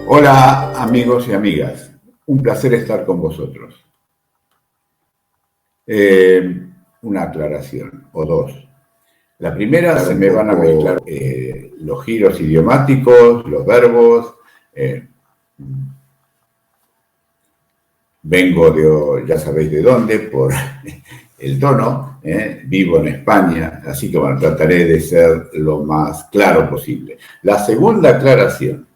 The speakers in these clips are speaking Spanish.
Hola amigos y amigas, un placer estar con vosotros. Una aclaración o dos. La primera, se me van a mezclar los giros idiomáticos, los verbos. Vengo de, ya sabéis de dónde, por el tono. Vivo en España, así que bueno, trataré de ser lo más claro posible. La segunda aclaración.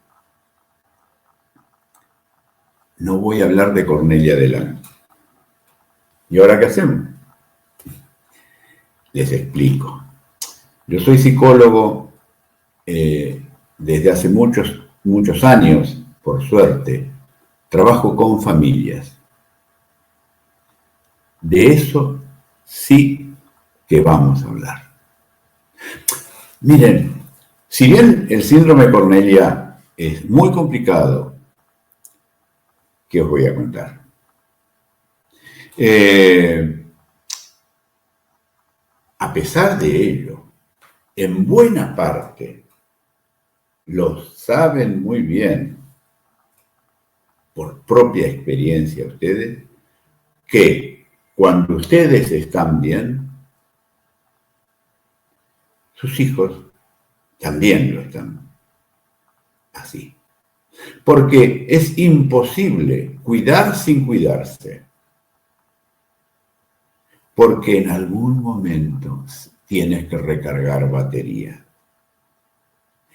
No voy a hablar de Cornelia Delano. ¿Y ahora qué hacemos? Les explico. Yo soy psicólogo desde hace muchos años, por suerte. Trabajo con familias. De eso sí que vamos a hablar. Miren, si bien el síndrome de Cornelia es muy complicado, ¿qué os voy a contar? A pesar de ello, en buena parte, lo saben muy bien, por propia experiencia ustedes, que cuando ustedes están bien, sus hijos también lo están así. Porque es imposible cuidar sin cuidarse. Porque en algún momento tienes que recargar batería.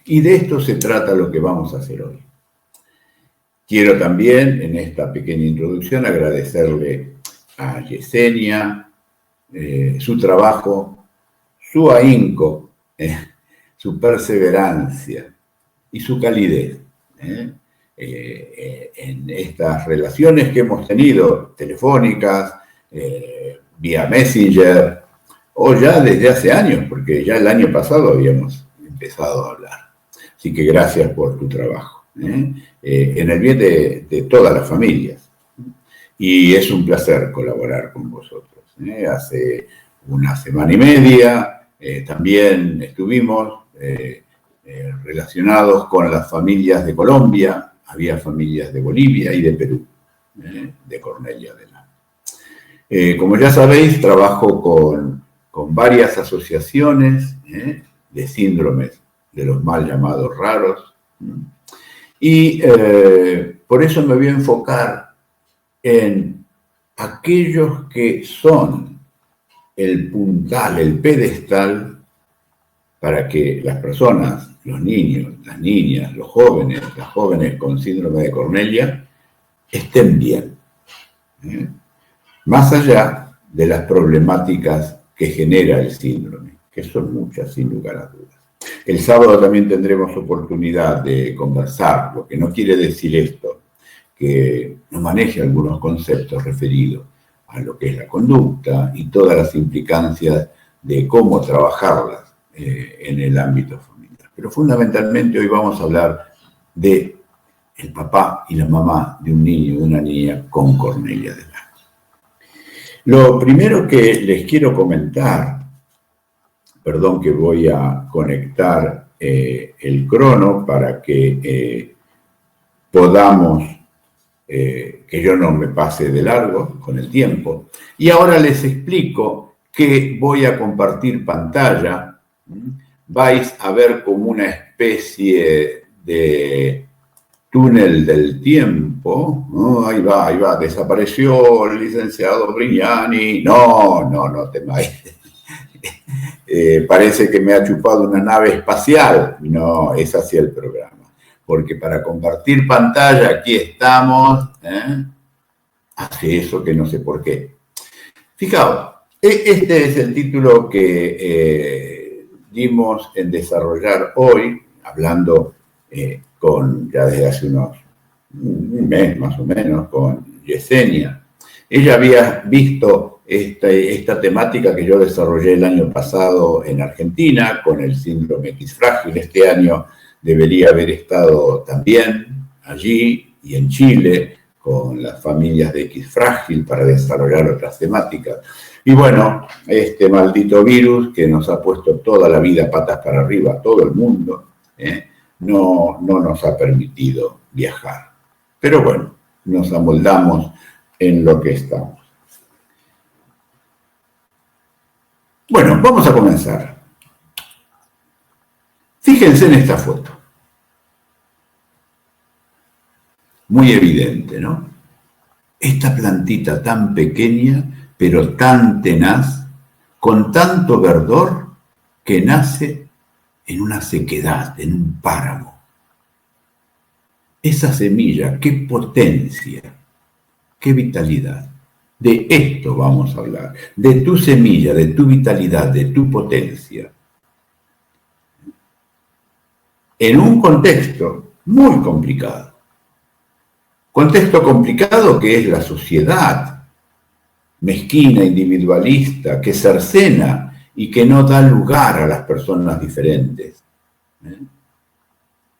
Y de esto se trata lo que vamos a hacer hoy. Quiero también, en esta pequeña introducción, agradecerle a Yesenia su trabajo, su ahínco, su perseverancia y su calidez en estas relaciones que hemos tenido, telefónicas, vía Messenger, o ya desde hace años, porque ya el año pasado habíamos empezado a hablar. Así que gracias por tu trabajo, en el bien de todas las familias. Y es un placer colaborar con vosotros. Hace una semana y media también estuvimos relacionados con las familias de Colombia, había familias de Bolivia y de Perú, de Cornelia Delano. Como ya sabéis, trabajo con varias asociaciones de síndromes de los mal llamados raros, y por eso me voy a enfocar en aquellos que son el puntal, el pedestal, para que las personas, los niños, las niñas, los jóvenes, las jóvenes con síndrome de Cornelia, estén bien. Más allá de las problemáticas que genera el síndrome, que son muchas, sin lugar a dudas. El sábado también tendremos oportunidad de conversar, lo que no quiere decir esto, que nos maneje algunos conceptos referidos a lo que es la conducta y todas las implicancias de cómo trabajarlas en el ámbito familiar. Pero fundamentalmente hoy vamos a hablar de el papá y la mamá de un niño y una niña con Cornelia Delano. Lo primero que les quiero comentar, perdón que voy a conectar el crono para que podamos, que yo no me pase de largo con el tiempo. Y ahora les explico que voy a compartir pantalla. Vais a ver como una especie de túnel del tiempo. Ahí va, desapareció el licenciado Brignani. No temáis. Parece que me ha chupado una nave espacial. No, es así el programa. Porque para compartir pantalla, aquí estamos. Hace eso que no sé por qué. Fijaos, este es el título que dimos en desarrollar hoy, hablando ya desde hace un mes más o menos, con Yesenia. Ella había visto esta temática que yo desarrollé el año pasado en Argentina con el síndrome X frágil. Este año debería haber estado también allí y en Chile con las familias de X frágil para desarrollar otras temáticas. Y bueno, este maldito virus que nos ha puesto toda la vida patas para arriba a todo el mundo, no nos ha permitido viajar. Pero bueno, nos amoldamos en lo que estamos. Bueno, vamos a comenzar. Fíjense en esta foto. Muy evidente, ¿no? Esta plantita tan pequeña, pero tan tenaz, con tanto verdor, que nace en una sequedad, en un páramo. Esa semilla, qué potencia, qué vitalidad. De esto vamos a hablar, de tu semilla, de tu vitalidad, de tu potencia. En un contexto muy complicado. Contexto complicado que es la sociedad mezquina, individualista, que cercena y que no da lugar a las personas diferentes.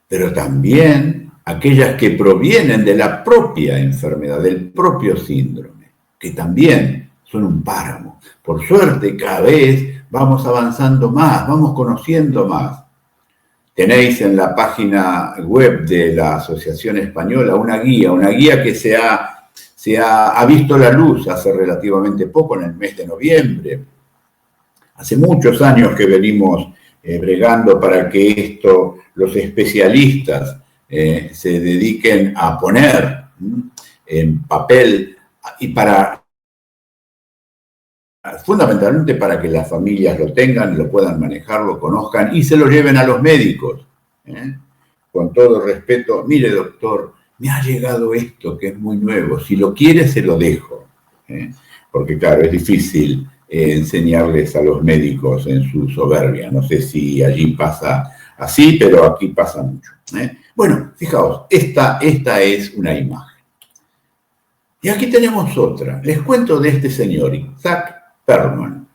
Pero también aquellas que provienen de la propia enfermedad, del propio síndrome, que también son un páramo. Por suerte, cada vez vamos avanzando más, vamos conociendo más. Tenéis en la página web de la Asociación Española una guía que se ha visto la luz hace relativamente poco, en el mes de noviembre. Hace muchos años que venimos bregando para que esto, los especialistas se dediquen a poner en papel y fundamentalmente para que las familias lo tengan, lo puedan manejar, lo conozcan y se lo lleven a los médicos. Con todo respeto, mire doctor, me ha llegado esto que es muy nuevo, si lo quiere se lo dejo. Porque claro, es difícil enseñarles a los médicos en su soberbia. No sé si allí pasa así, pero aquí pasa mucho. Bueno, fijaos, esta es una imagen. Y aquí tenemos otra. Les cuento de este señor, Itzhak Perlman.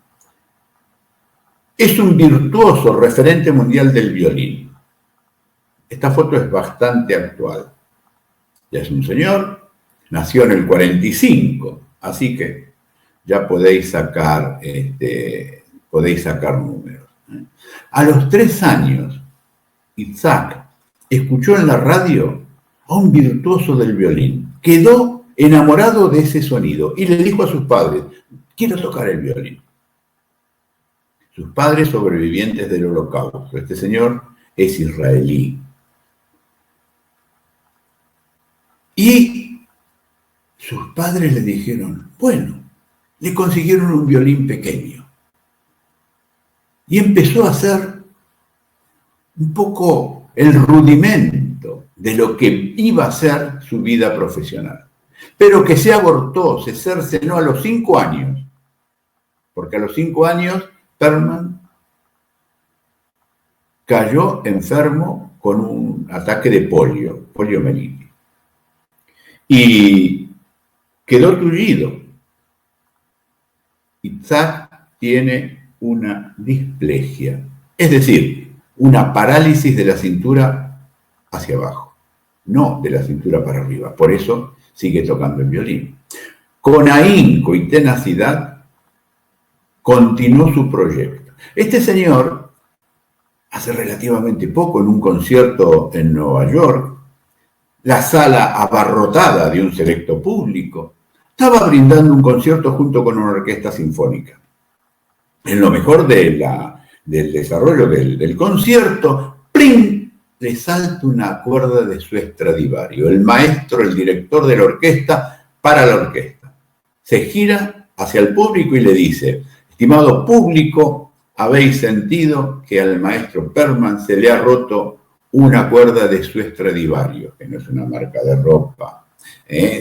Es un virtuoso referente mundial del violín. Esta foto es bastante actual. Ya es un señor, nació en el 45, así que ya podéis sacar números. A los 3 años, Itzhak escuchó en la radio a un virtuoso del violín. Quedó enamorado de ese sonido y le dijo a sus padres: quiero tocar el violín. Sus padres sobrevivientes del Holocausto. Este señor es israelí. Y sus padres le dijeron, bueno, le consiguieron un violín pequeño. Y empezó a hacer un poco el rudimento de lo que iba a ser su vida profesional. Pero que se abortó, se cercenó a los 5 años. Porque a los 5 años, Perlman cayó enfermo con un ataque de poliomielitis. Y quedó tullido. Itzhak tiene una displegia, es decir, una parálisis de la cintura hacia abajo, no de la cintura para arriba. Por eso sigue tocando el violín. Con ahínco y tenacidad continuó su proyecto. Este señor, hace relativamente poco, en un concierto en Nueva York, la sala abarrotada de un selecto público, estaba brindando un concierto junto con una orquesta sinfónica. En lo mejor del desarrollo del concierto, ¡pling!, le salta una cuerda de su Stradivario. El maestro, el director de la orquesta, para la orquesta. Se gira hacia el público y le dice: estimado público, habéis sentido que al maestro Perlman se le ha roto una cuerda de su Stradivario, que no es una marca de ropa,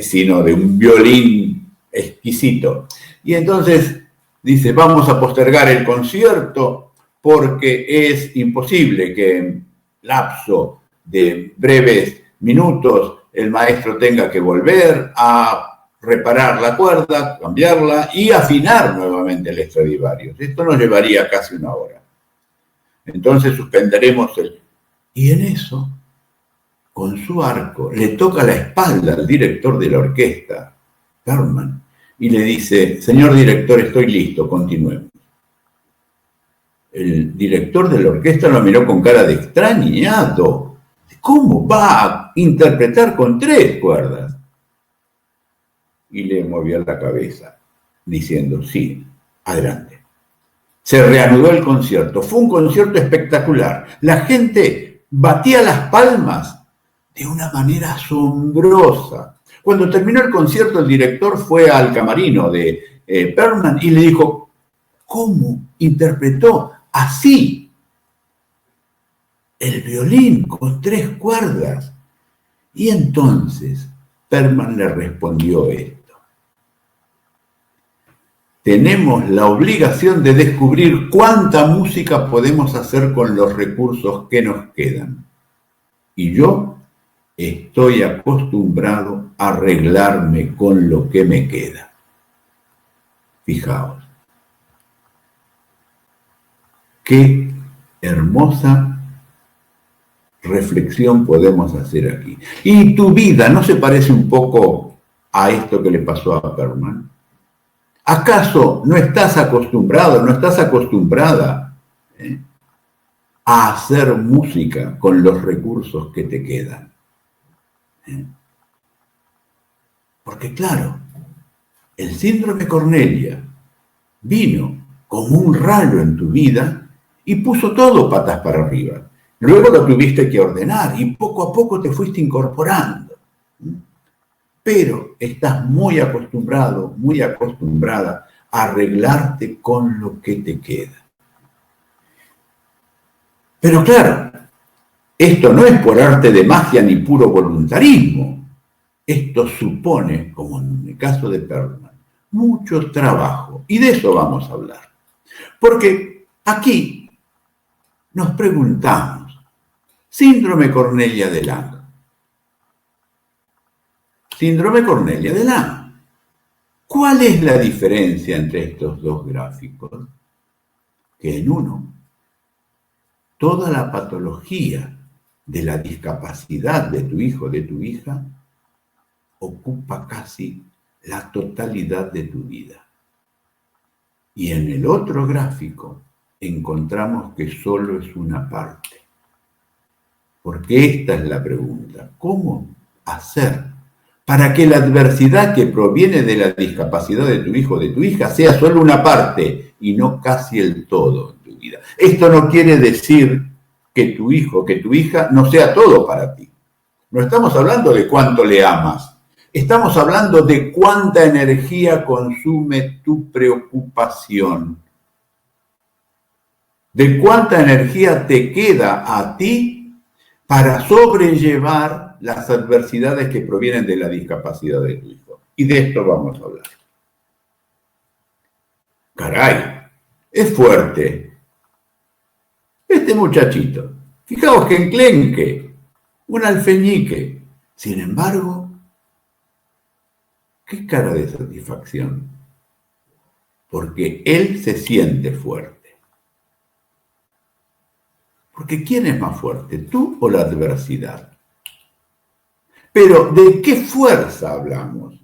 sino de un violín exquisito. Y entonces dice: vamos a postergar el concierto porque es imposible que en lapso de breves minutos el maestro tenga que volver a reparar la cuerda, cambiarla y afinar nuevamente el Stradivarius. Esto nos llevaría casi 1 hora. Entonces suspenderemos el... Y en eso, con su arco, le toca la espalda al director de la orquesta, Perlman, y le dice: señor director, estoy listo, continuemos. El director de la orquesta lo miró con cara de extrañado. ¿cómo va a interpretar con 3 cuerdas? Y le movía la cabeza, diciendo, sí, adelante. Se reanudó el concierto. Fue un concierto espectacular. La gente batía las palmas de una manera asombrosa. Cuando terminó el concierto, el director fue al camerino de Perlman y le dijo, ¿cómo interpretó así el violín con 3 cuerdas? Y entonces Perlman le respondió esto. Tenemos la obligación de descubrir cuánta música podemos hacer con los recursos que nos quedan. Y yo estoy acostumbrado a arreglarme con lo que me queda. Fijaos, qué hermosa reflexión podemos hacer aquí. ¿Y tu vida no se parece un poco a esto que le pasó a Perlman? ¿Acaso no estás acostumbrado, no estás acostumbrada a hacer música con los recursos que te quedan? Porque claro, el síndrome Cornelia vino como un rayo en tu vida y puso todo patas para arriba. Luego lo tuviste que ordenar y poco a poco te fuiste incorporando. Pero estás muy acostumbrado, muy acostumbrada a arreglarte con lo que te queda. Pero claro, esto no es por arte de magia ni puro voluntarismo. Esto supone, como en el caso de Perlman, mucho trabajo. Y de eso vamos a hablar. Porque aquí nos preguntamos, síndrome Cornelia de Lang. Síndrome Cornelia de Lang. ¿Cuál es la diferencia entre estos dos gráficos? Que en uno, toda la patología de la discapacidad de tu hijo o de tu hija ocupa casi la totalidad de tu vida. Y en el otro gráfico encontramos que solo es una parte. Porque esta es la pregunta, ¿cómo hacer para que la adversidad que proviene de la discapacidad de tu hijo o de tu hija sea solo una parte y no casi el todo en tu vida? Esto no quiere decir que tu hijo o que tu hija no sea todo para ti. No estamos hablando de cuánto le amas. Estamos hablando de cuánta energía consume tu preocupación. De cuánta energía te queda a ti para sobrellevar las adversidades que provienen de la discapacidad de tu hijo. Y de esto vamos a hablar. Caray, es fuerte. Este muchachito, fijaos que enclenque, un alfeñique. Sin embargo, qué cara de satisfacción. Porque él se siente fuerte. Porque ¿quién es más fuerte, tú o la adversidad? Pero ¿de qué fuerza hablamos?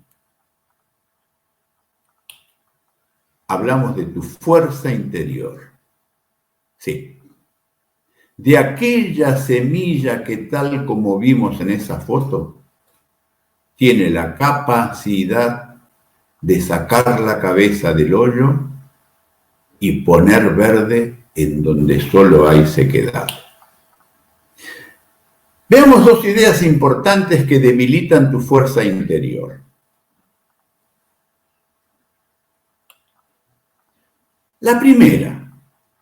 Hablamos de tu fuerza interior. Sí. De aquella semilla que tal como vimos en esa foto, tiene la capacidad de sacar la cabeza del hoyo y poner verde en donde solo hay sequedad. Veamos 2 ideas importantes que debilitan tu fuerza interior. La primera,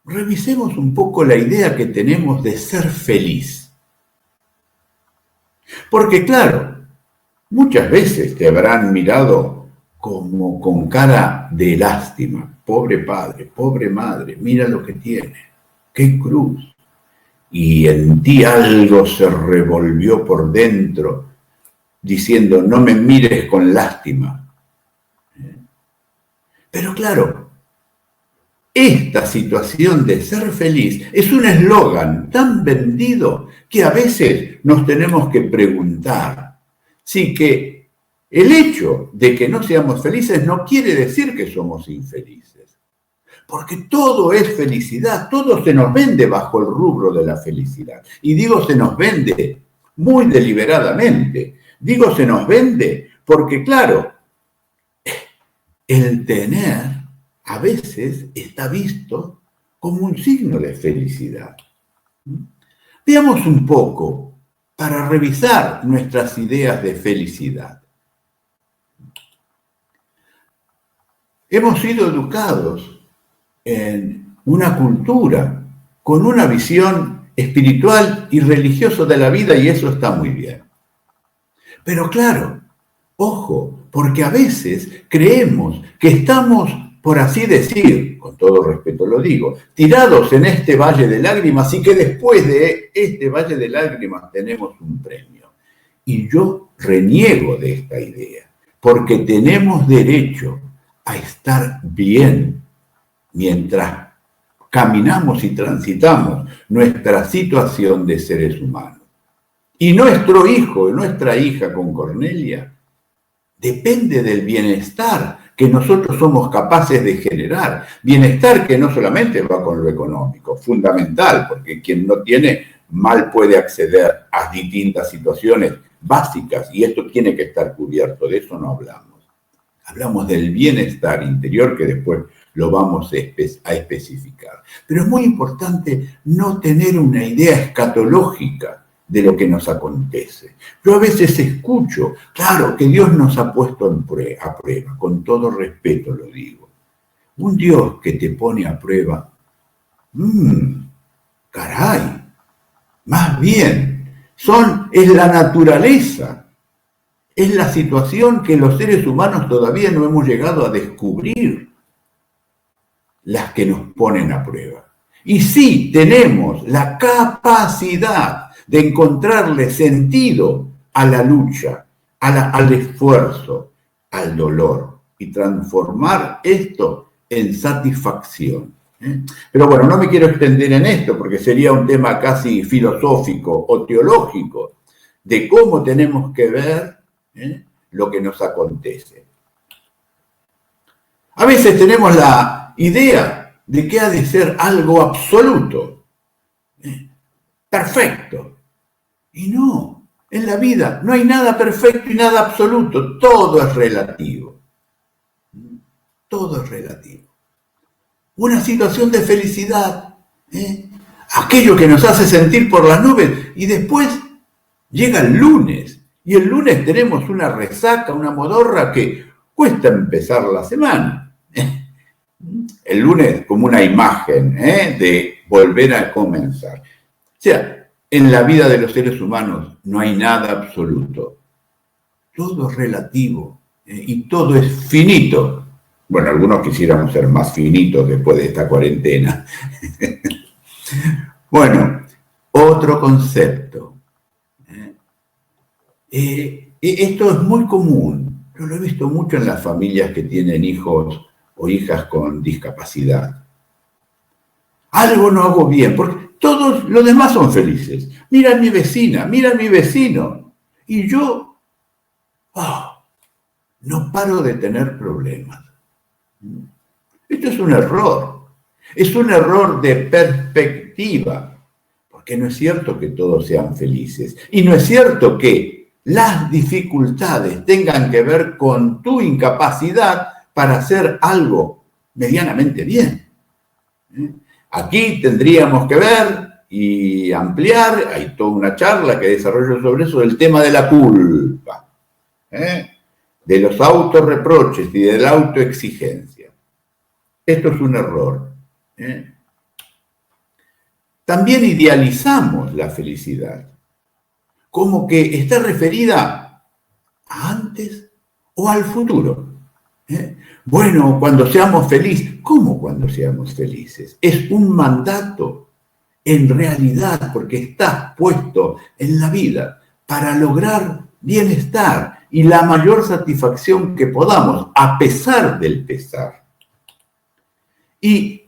revisemos un poco la idea que tenemos de ser feliz. Porque claro, muchas veces te habrán mirado como con cara de lástima. Pobre padre, pobre madre, mira lo que tiene. ¡Qué cruz! Y en ti algo se revolvió por dentro, diciendo, no me mires con lástima. Pero claro, esta situación de ser feliz es un eslogan tan vendido que a veces nos tenemos que preguntar si que el hecho de que no seamos felices no quiere decir que somos infelices. Porque todo es felicidad, todo se nos vende bajo el rubro de la felicidad. Y digo se nos vende muy deliberadamente. Digo se nos vende porque, claro, el tener a veces está visto como un signo de felicidad. Veamos un poco para revisar nuestras ideas de felicidad. Hemos sido educados en una cultura con una visión espiritual y religiosa de la vida y eso está muy bien. Pero claro, ojo, porque a veces creemos que estamos, por así decir, con todo respeto lo digo, tirados en este valle de lágrimas y que después de este valle de lágrimas tenemos un premio. Y yo reniego de esta idea, porque tenemos derecho a estar bien mientras caminamos y transitamos nuestra situación de seres humanos. Y nuestro hijo, nuestra hija con Cornelia, depende del bienestar que nosotros somos capaces de generar. Bienestar que no solamente va con lo económico, fundamental, porque quien no tiene mal puede acceder a distintas situaciones básicas y esto tiene que estar cubierto, de eso no hablamos. Hablamos del bienestar interior que después lo vamos a especificar. Pero es muy importante no tener una idea escatológica de lo que nos acontece. Yo a veces escucho, claro, que Dios nos ha puesto a prueba, con todo respeto lo digo. Un Dios que te pone a prueba, caray, más bien, es la naturaleza, es la situación que los seres humanos todavía no hemos llegado a descubrir, las que nos ponen a prueba. Y sí, tenemos la capacidad de encontrarle sentido a la lucha, al esfuerzo, al dolor y transformar esto en satisfacción. Pero bueno, no me quiero extender en esto porque sería un tema casi filosófico o teológico de cómo tenemos que ver lo que nos acontece. A veces tenemos la idea de que ha de ser algo absoluto, perfecto. Y no, en la vida no hay nada perfecto y nada absoluto, todo es relativo. Todo es relativo. Una situación de felicidad, aquello que nos hace sentir por las nubes, y después llega el lunes, y el lunes tenemos una resaca, una modorra que cuesta empezar la semana. El lunes como una imagen de volver a comenzar. O sea, en la vida de los seres humanos no hay nada absoluto. Todo es relativo y todo es finito. Bueno, algunos quisiéramos ser más finitos después de esta cuarentena. Bueno, otro concepto. Esto es muy común. Yo lo he visto mucho en las familias que tienen hijos o hijas con discapacidad. Algo no hago bien, porque todos los demás son felices. Mira a mi vecina, mira a mi vecino. Y yo, no paro de tener problemas. Esto es un error. Es un error de perspectiva. Porque no es cierto que todos sean felices. Y no es cierto que las dificultades tengan que ver con tu incapacidad para hacer algo medianamente bien. Aquí tendríamos que ver y ampliar, hay toda una charla que desarrollo sobre eso, el tema de la culpa, de los autorreproches y de la autoexigencia. Esto es un error. También idealizamos la felicidad, como que está referida a antes o al futuro. Bueno, cuando seamos felices. ¿Cómo cuando seamos felices? Es un mandato en realidad porque estás puesto en la vida para lograr bienestar y la mayor satisfacción que podamos, a pesar del pesar. Y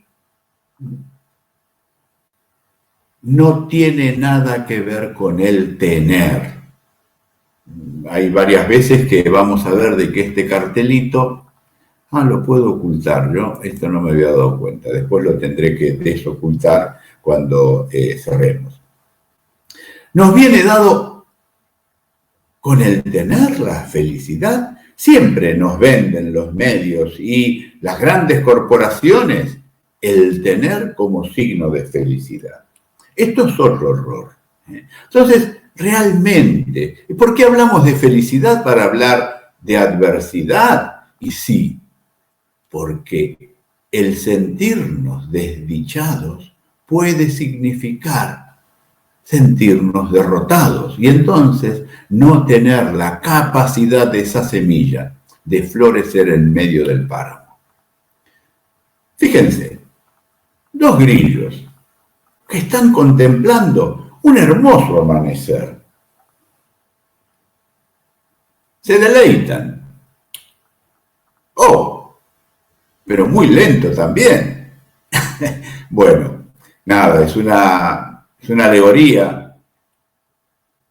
no tiene nada que ver con el tener. Hay varias veces que vamos a ver de que este cartelito, lo puedo ocultar yo, esto no me había dado cuenta, después lo tendré que desocultar cuando cerremos. Nos viene dado con el tener la felicidad. Siempre nos venden los medios y las grandes corporaciones el tener como signo de felicidad. Esto es otro error. Entonces, realmente, ¿por qué hablamos de felicidad para hablar de adversidad? Y sí, porque el sentirnos desdichados puede significar sentirnos derrotados y entonces no tener la capacidad de esa semilla de florecer en medio del páramo. Fíjense, dos grillos que están contemplando un hermoso amanecer. Se deleitan. Oh, pero muy lento también. Bueno, nada, es una alegoría,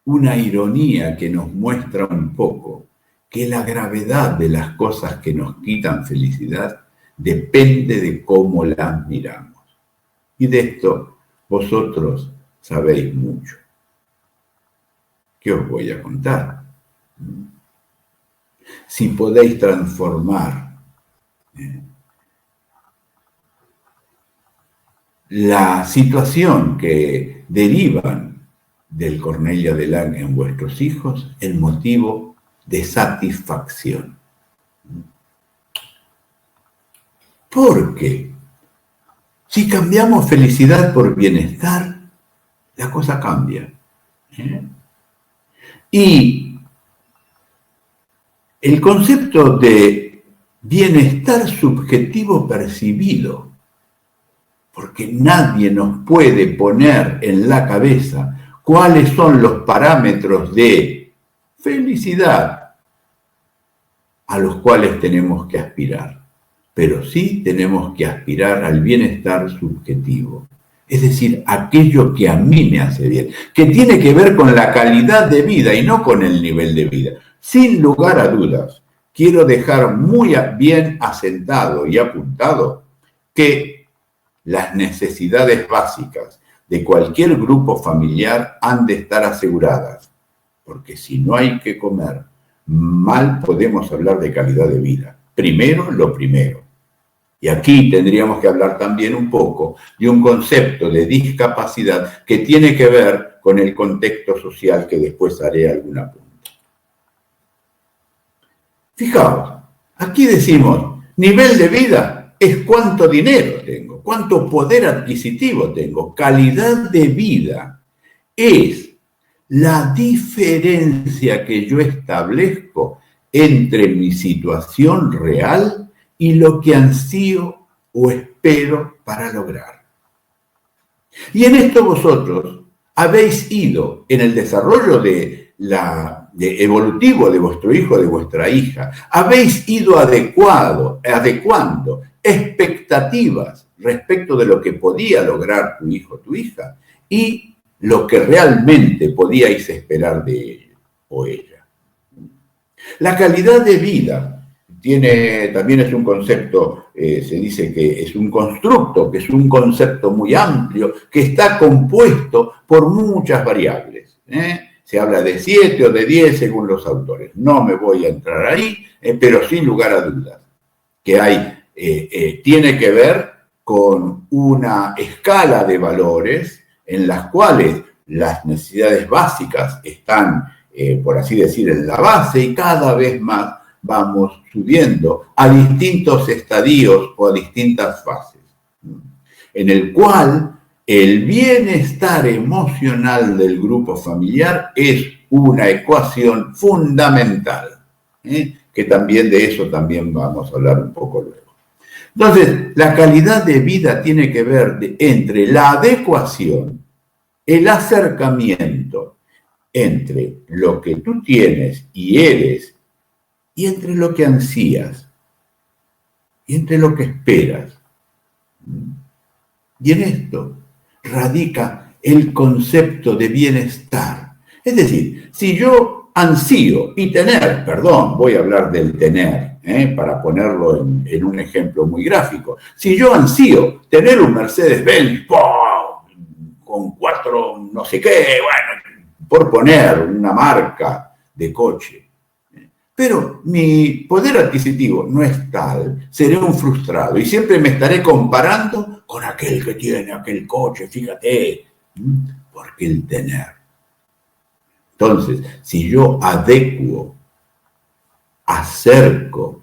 una ironía que nos muestra un poco que la gravedad de las cosas que nos quitan felicidad depende de cómo las miramos. Y de esto vosotros sabéis mucho. ¿Qué os voy a contar? Si podéis transformar la situación que derivan del Cornelia de Lang en vuestros hijos en motivo de satisfacción. Porque si cambiamos felicidad por bienestar, la cosa cambia. Y el concepto de bienestar subjetivo percibido, porque nadie nos puede poner en la cabeza cuáles son los parámetros de felicidad a los cuales tenemos que aspirar, pero sí tenemos que aspirar al bienestar subjetivo, es decir, aquello que a mí me hace bien, que tiene que ver con la calidad de vida y no con el nivel de vida. Sin lugar a dudas, quiero dejar muy bien asentado y apuntado que las necesidades básicas de cualquier grupo familiar han de estar aseguradas, porque si no hay que comer, mal podemos hablar de calidad de vida. Primero, lo primero. Y aquí tendríamos que hablar también un poco de un concepto de discapacidad que tiene que ver con el contexto social que después haré algún apunte. Fijaos, aquí decimos, nivel de vida es cuánto dinero tengo, cuánto poder adquisitivo tengo. Calidad de vida es la diferencia que yo establezco entre mi situación real y lo que ansío o espero para lograr. Y en esto vosotros habéis ido en el desarrollo evolutivo de vuestro hijo, de vuestra hija, habéis ido adecuando expectativas respecto de lo que podía lograr tu hijo o tu hija y lo que realmente podíais esperar de él o ella. La calidad de vida también es un concepto, se dice que es un constructo, que es un concepto muy amplio, que está compuesto por muchas variables. Se habla de 7 o de 10 según los autores. No me voy a entrar ahí, pero sin lugar a dudas, que tiene que ver con una escala de valores en las cuales las necesidades básicas están, por así decir, en la base y cada vez más vamos subiendo a distintos estadios o a distintas fases, en el cual el bienestar emocional del grupo familiar es una ecuación fundamental, que también de eso también vamos a hablar un poco luego. Entonces, la calidad de vida tiene que ver entre la adecuación, el acercamiento entre lo que tú tienes y eres y entre lo que ansías, y entre lo que esperas. Y en esto radica el concepto de bienestar. Es decir, si yo ansío y tener, voy a hablar del tener, para ponerlo en un ejemplo muy gráfico. Si yo ansío tener un Mercedes-Benz con 4 no sé qué, bueno, por poner una marca de coche. Pero mi poder adquisitivo no es tal, seré un frustrado y siempre me estaré comparando con aquel que tiene aquel coche, fíjate, porque el tener. Entonces, si yo adecuo, acerco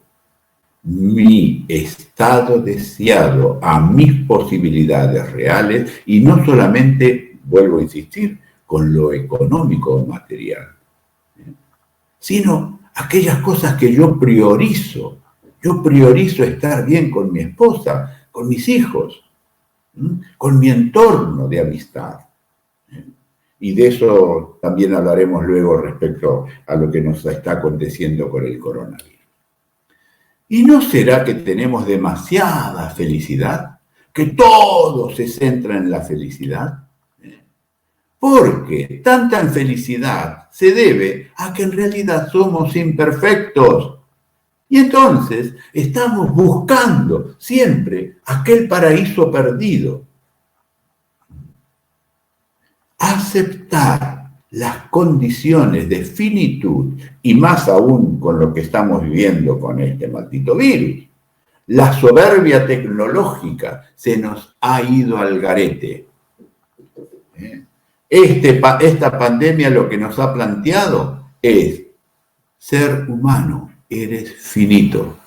mi estado deseado a mis posibilidades reales, y no solamente, vuelvo a insistir, con lo económico o material, sino aquellas cosas que yo priorizo. Yo priorizo estar bien con mi esposa, con mis hijos, con mi entorno de amistad. Y de eso también hablaremos luego respecto a lo que nos está aconteciendo con el coronavirus. ¿Y no será que tenemos demasiada felicidad? ¿Que todo se centra en la felicidad? Porque tanta infelicidad se debe a que en realidad somos imperfectos. Y entonces estamos buscando siempre aquel paraíso perdido. Aceptar las condiciones de finitud, y más aún con lo que estamos viviendo con este maldito virus. La soberbia tecnológica se nos ha ido al garete. Esta pandemia lo que nos ha planteado es: ser humano, eres finito,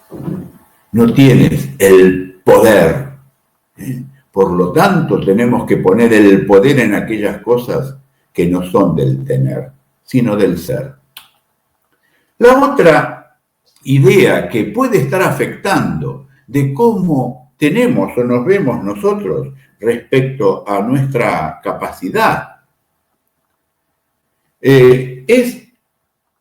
no tienes el poder. Por lo tanto, tenemos que poner el poder en aquellas cosas que no son del tener, sino del ser. La otra idea que puede estar afectando de cómo tenemos o nos vemos nosotros respecto a nuestra capacidad es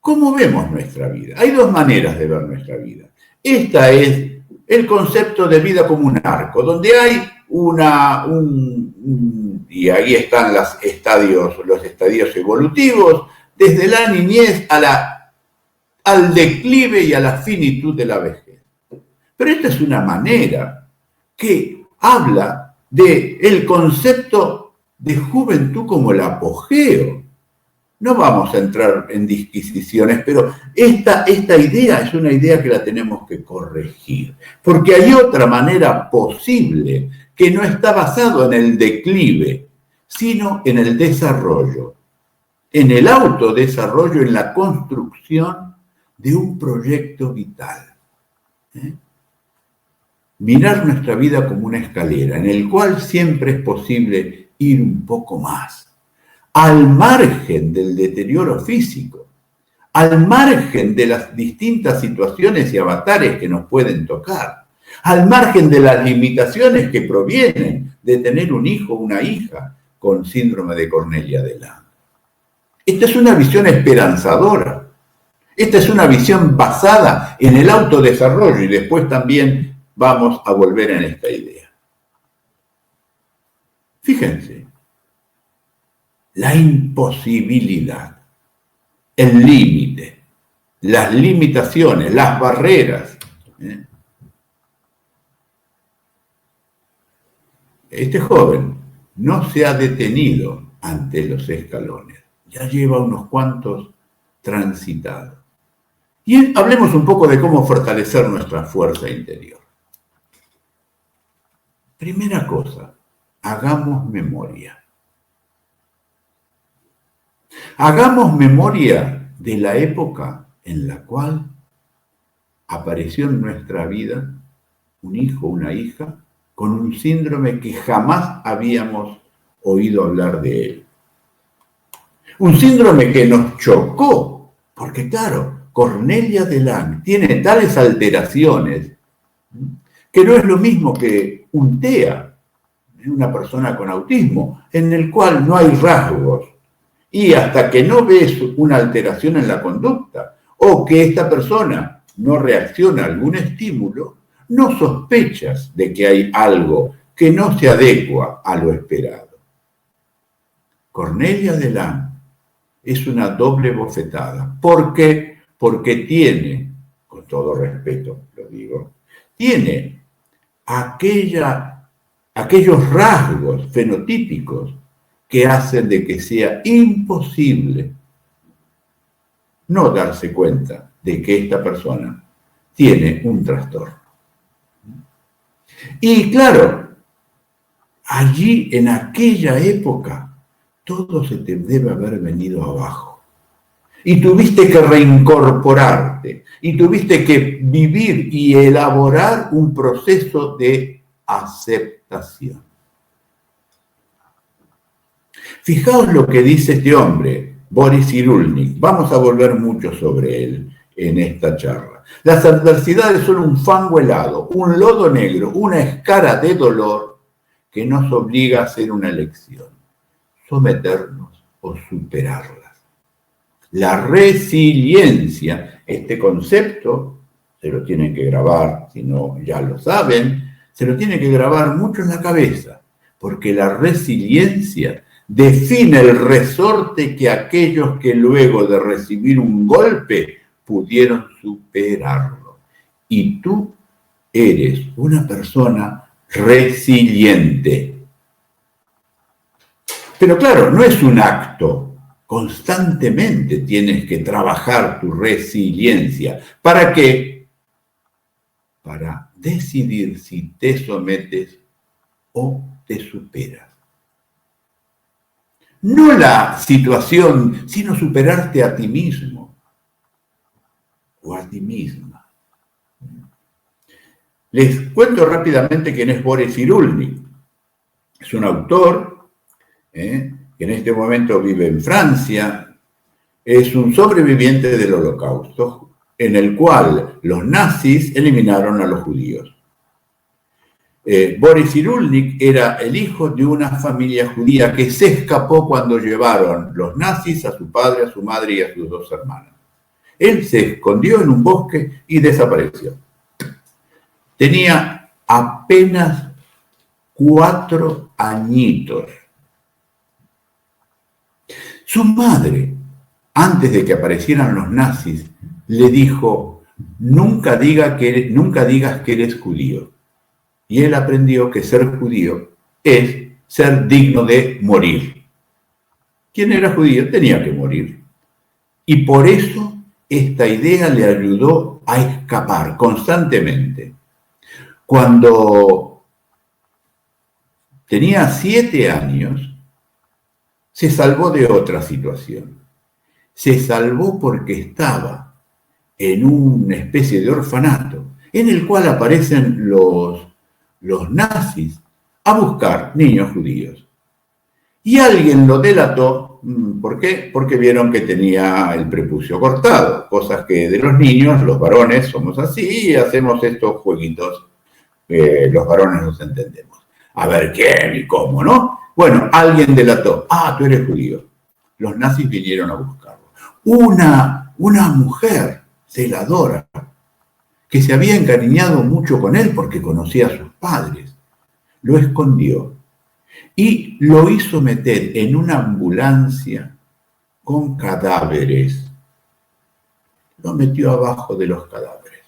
cómo vemos nuestra vida. Hay dos maneras de ver nuestra vida. Esta es el concepto de vida como un arco, donde hay y ahí están los estadios evolutivos, desde la niñez al declive y a la finitud de la vejez. Pero esta es una manera que habla del concepto de juventud como el apogeo. No vamos a entrar en disquisiciones, pero esta idea es una idea que la tenemos que corregir, porque hay otra manera posible que no está basado en el declive, sino en el desarrollo, en el autodesarrollo, en la construcción de un proyecto vital. Mirar nuestra vida como una escalera, en el cual siempre es posible ir un poco más, al margen del deterioro físico, al margen de las distintas situaciones y avatares que nos pueden tocar, al margen de las limitaciones que provienen de tener un hijo o una hija con síndrome de Cornelia de Lang. Esta es una visión esperanzadora. Esta es una visión basada en el autodesarrollo, y después también vamos a volver en esta idea. Fíjense, la imposibilidad, el límite, las limitaciones, las barreras. Este joven no se ha detenido ante los escalones, ya lleva unos cuantos transitados. Y hablemos un poco de cómo fortalecer nuestra fuerza interior. Primera cosa, hagamos memoria. Hagamos memoria de la época en la cual apareció en nuestra vida un hijo, una hija, con un síndrome que jamás habíamos oído hablar de él. Un síndrome que nos chocó, porque claro, Cornelia de Lang tiene tales alteraciones que no es lo mismo que un TEA, una persona con autismo, en el cual no hay rasgos. Y hasta que no ves una alteración en la conducta o que esta persona no reacciona a algún estímulo, no sospechas de que hay algo que no se adecua a lo esperado. Cornelia de Lang es una doble bofetada. ¿Por qué? Porque tiene, con todo respeto lo digo, tiene aquellos rasgos fenotípicos que hacen de que sea imposible no darse cuenta de que esta persona tiene un trastorno. Y claro, allí en aquella época todo se te debe haber venido abajo. Y tuviste que reincorporarte, y tuviste que vivir y elaborar un proceso de aceptación. Fijaos lo que dice este hombre, Boris Cyrulnik. Vamos a volver mucho sobre él en esta charla. Las adversidades son un fango helado, un lodo negro, una escara de dolor que nos obliga a hacer una elección: someternos o superarlas. La resiliencia, este concepto, se lo tienen que grabar, si no ya lo saben, se lo tienen que grabar mucho en la cabeza, porque la resiliencia define el resorte que aquellos que luego de recibir un golpe pudieron superarlo. Y tú eres una persona resiliente. Pero claro, no es un acto. Constantemente tienes que trabajar tu resiliencia. ¿Para qué? Para decidir si te sometes o te superas. No la situación, sino superarte a ti mismo o a ti misma. Les cuento rápidamente quién es Boris Cyrulnik. Es un autor que en este momento vive en Francia. Es un sobreviviente del Holocausto, en el cual los nazis eliminaron a los judíos. Boris Cyrulnik era el hijo de una familia judía que se escapó cuando llevaron los nazis a su padre, a su madre y a sus dos hermanas. Él se escondió en un bosque y desapareció. Tenía apenas 4 añitos. Su madre, antes de que aparecieran los nazis, le dijo: nunca digas que eres judío. Y él aprendió que ser judío es ser digno de morir. ¿Quién era judío? Tenía que morir. Y por eso esta idea le ayudó a escapar constantemente. Cuando tenía 7 años, se salvó de otra situación. Se salvó porque estaba en una especie de orfanato en el cual aparecen los nazis a buscar niños judíos. Y alguien lo delató. ¿Por qué? Porque vieron que tenía el prepucio cortado, cosas que de los niños, los varones, somos así y hacemos estos jueguitos. Los varones nos entendemos. A ver quién y cómo, ¿no? Bueno, alguien delató: tú eres judío. Los nazis vinieron a buscarlo. Una mujer celadora que se había encariñado mucho con él porque conocía a sus padres, lo escondió y lo hizo meter en una ambulancia con cadáveres. Lo metió abajo de los cadáveres.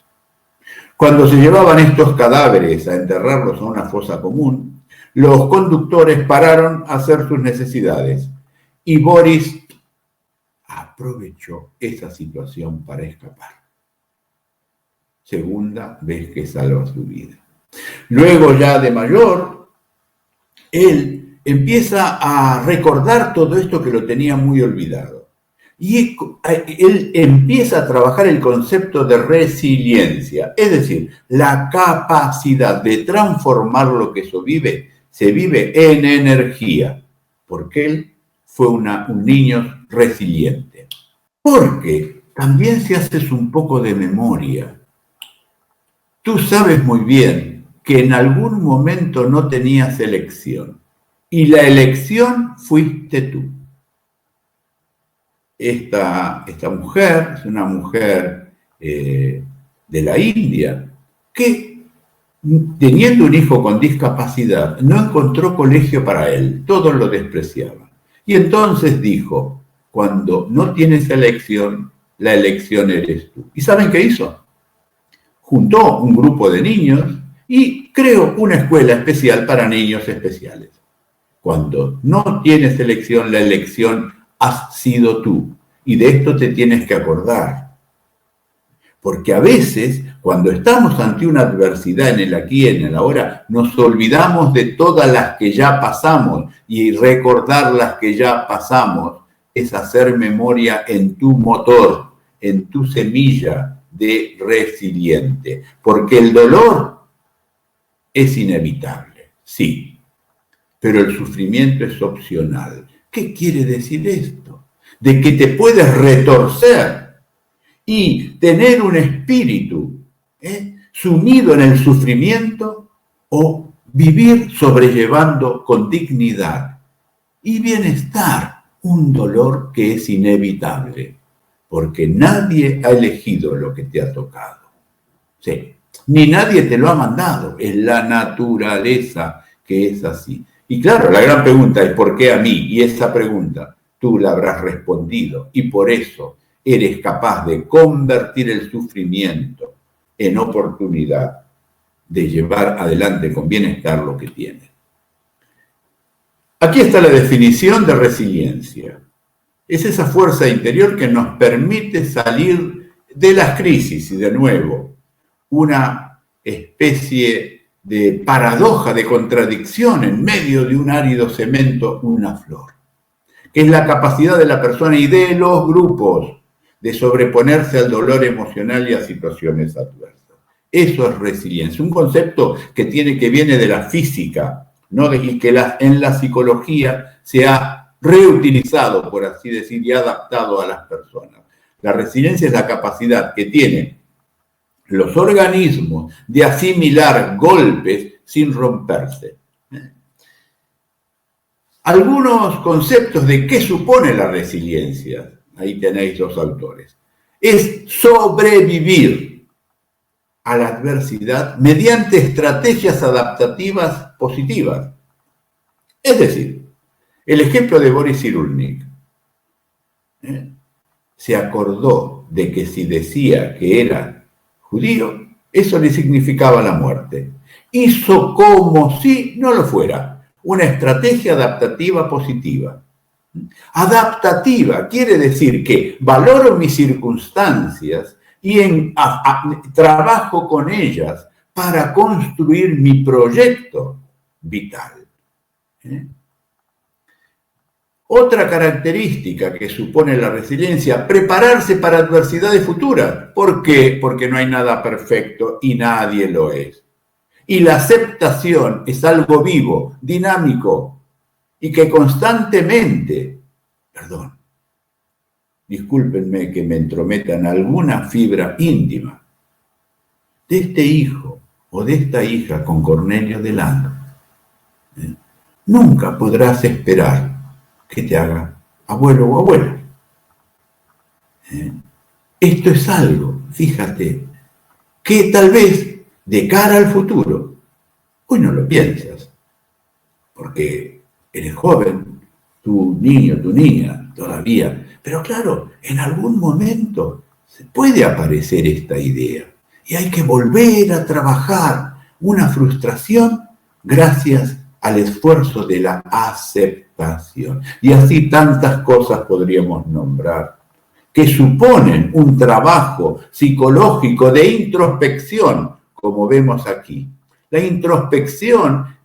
Cuando se llevaban estos cadáveres a enterrarlos a una fosa común, los conductores pararon a hacer sus necesidades y Boris aprovechó esa situación para escapar. Segunda vez que salva su vida. Luego, ya de mayor, él empieza a recordar todo esto que lo tenía muy olvidado. Y él empieza a trabajar el concepto de resiliencia, es decir, la capacidad de transformar lo que se vive en energía, porque él fue un niño resiliente. Porque también si haces un poco de memoria, tú sabes muy bien que en algún momento no tenías elección, y la elección fuiste tú. Esta mujer es una mujer de la India que, teniendo un hijo con discapacidad, no encontró colegio para él, todos lo despreciaban. Y entonces dijo: cuando no tienes elección, la elección eres tú. ¿Y saben qué hizo? Juntó un grupo de niños y creó una escuela especial para niños especiales. Cuando no tienes elección, la elección has sido tú. y de esto te tienes que acordar. Porque a veces, cuando estamos ante una adversidad en el aquí y en el ahora, nos olvidamos de todas las que ya pasamos, y recordar las que ya pasamos es hacer memoria en tu motor, en tu semilla de resiliente. Porque el dolor es inevitable, sí, pero el sufrimiento es opcional. ¿Qué quiere decir esto? De que te puedes retorcer y tener un espíritu sumido en el sufrimiento, o vivir sobrellevando con dignidad y bienestar un dolor que es inevitable, porque nadie ha elegido lo que te ha tocado. Sí, ni nadie te lo ha mandado, es la naturaleza que es así. Y claro, la gran pregunta es ¿por qué a mí? Y esa pregunta tú la habrás respondido, y por eso eres capaz de convertir el sufrimiento en oportunidad de llevar adelante con bienestar lo que tienes. Aquí está la definición de resiliencia. Es esa fuerza interior que nos permite salir de las crisis y, de nuevo, una especie de paradoja, de contradicción en medio de un árido cemento, una flor, que es la capacidad de la persona y de los grupos de sobreponerse al dolor emocional y a situaciones adversas. Eso es resiliencia, un concepto que viene de la física, ¿no? Y que en la psicología se ha reutilizado, por así decir, y adaptado a las personas. La resiliencia es la capacidad que tienen los organismos de asimilar golpes sin romperse. Algunos conceptos de qué supone la resiliencia. Ahí tenéis dos autores. Es sobrevivir a la adversidad mediante estrategias adaptativas positivas. Es decir, el ejemplo de Boris Cyrulnik se acordó de que si decía que era judío, eso le significaba la muerte. Hizo como si no lo fuera. Una estrategia adaptativa positiva. Adaptativa quiere decir que valoro mis circunstancias y trabajo con ellas para construir mi proyecto vital. Otra característica que supone la resiliencia, prepararse para adversidades futuras. ¿Por qué? Porque no hay nada perfecto y nadie lo es. Y la aceptación es algo vivo, dinámico, y que constantemente, discúlpenme que me entrometa en alguna fibra íntima de este hijo o de esta hija con Cornelio delante, nunca podrás esperar que te haga abuelo o abuela. Esto es algo, fíjate, que tal vez de cara al futuro, hoy no lo piensas, porque eres joven, tu niño, tu niña, todavía. Pero claro, en algún momento se puede aparecer esta idea y hay que volver a trabajar una frustración gracias al esfuerzo de la aceptación. Y así tantas cosas podríamos nombrar que suponen un trabajo psicológico de introspección, como vemos aquí. La introspección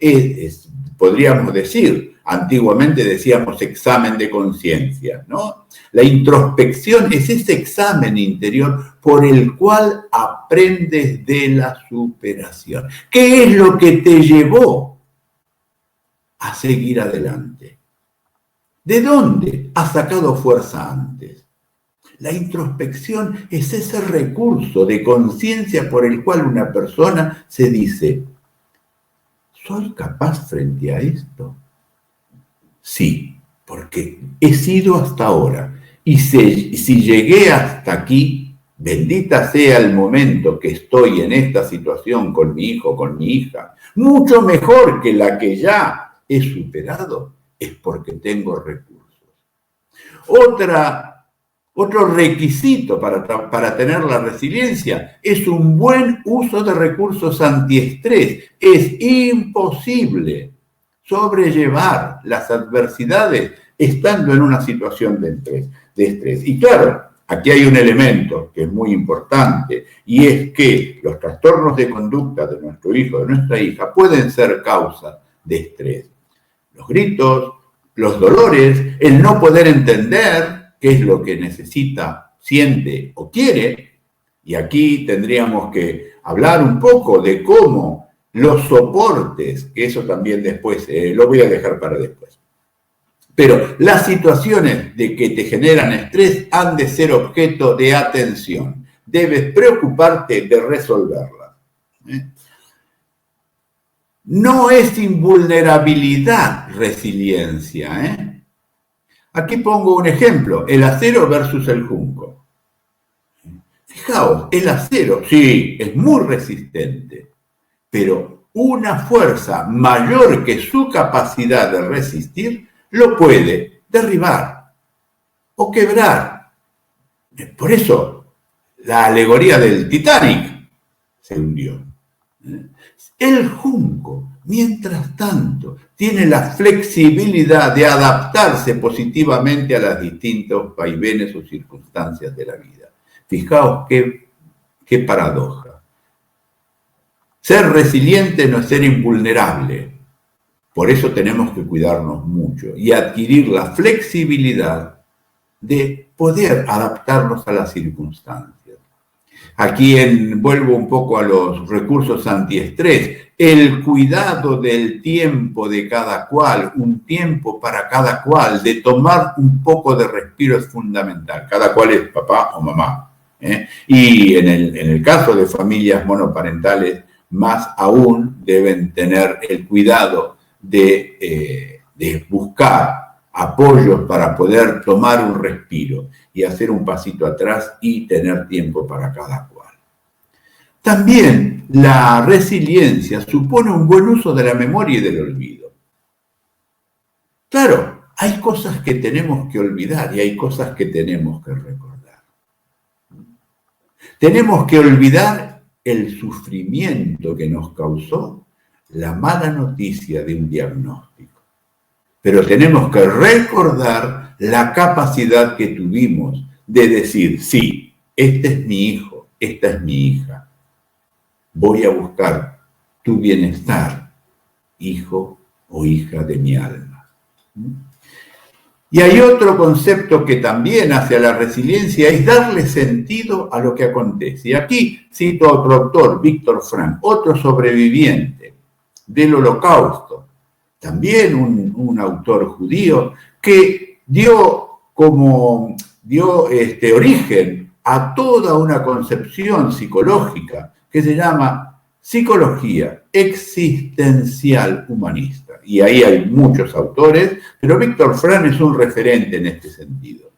podríamos decir, antiguamente decíamos examen de conciencia, ¿no? La introspección es ese examen interior por el cual aprendes de la superación. ¿Qué es lo que te llevó a seguir adelante? ¿De dónde has sacado fuerza antes? La introspección es ese recurso de conciencia por el cual una persona se dice, ¿soy capaz frente a esto? Sí, porque he sido hasta ahora. Y si llegué hasta aquí, bendita sea el momento que estoy en esta situación con mi hijo, con mi hija, mucho mejor que la que ya he superado, es porque tengo recursos. Otro requisito para tener la resiliencia es un buen uso de recursos antiestrés. Es imposible sobrellevar las adversidades estando en una situación de estrés. Y claro, aquí hay un elemento que es muy importante, y es que los trastornos de conducta de nuestro hijo, de nuestra hija, pueden ser causa de estrés. Los gritos, los dolores, el no poder entender qué es lo que necesita, siente o quiere, y aquí tendríamos que hablar un poco de cómo los soportes, que eso también después, lo voy a dejar para después. Pero las situaciones de que te generan estrés han de ser objeto de atención. Debes preocuparte de resolverlas. No es invulnerabilidad resiliencia. Aquí pongo un ejemplo, el acero versus el junco. Fijaos, el acero, sí, es muy resistente, pero una fuerza mayor que su capacidad de resistir lo puede derribar o quebrar. Por eso la alegoría del Titanic se hundió. El junco, mientras tanto, tiene la flexibilidad de adaptarse positivamente a los distintos vaivenes o circunstancias de la vida. Fijaos qué paradoja. Ser resiliente no es ser invulnerable. Por eso tenemos que cuidarnos mucho y adquirir la flexibilidad de poder adaptarnos a las circunstancias. Aquí vuelvo un poco a los recursos antiestrés. El cuidado del tiempo de cada cual, un tiempo para cada cual, de tomar un poco de respiro es fundamental. Cada cual es papá o mamá. Y en el caso de familias monoparentales, más aún deben tener el cuidado de buscar apoyos para poder tomar un respiro y hacer un pasito atrás y tener tiempo para cada cual. También la resiliencia supone un buen uso de la memoria y del olvido. Claro, hay cosas que tenemos que olvidar y hay cosas que tenemos que recordar. Tenemos que olvidar el sufrimiento que nos causó la mala noticia de un diagnóstico. Pero tenemos que recordar la capacidad que tuvimos de decir, sí, este es mi hijo, esta es mi hija. Voy a buscar tu bienestar, hijo o hija de mi alma. Y hay otro concepto que también hace a la resiliencia, es darle sentido a lo que acontece. Y aquí cito a otro autor, Víctor Frank, otro sobreviviente del Holocausto, también un autor judío que dio origen a toda una concepción psicológica que se llama psicología existencial humanista. Y ahí hay muchos autores, pero Víctor Frank es un referente en este sentido.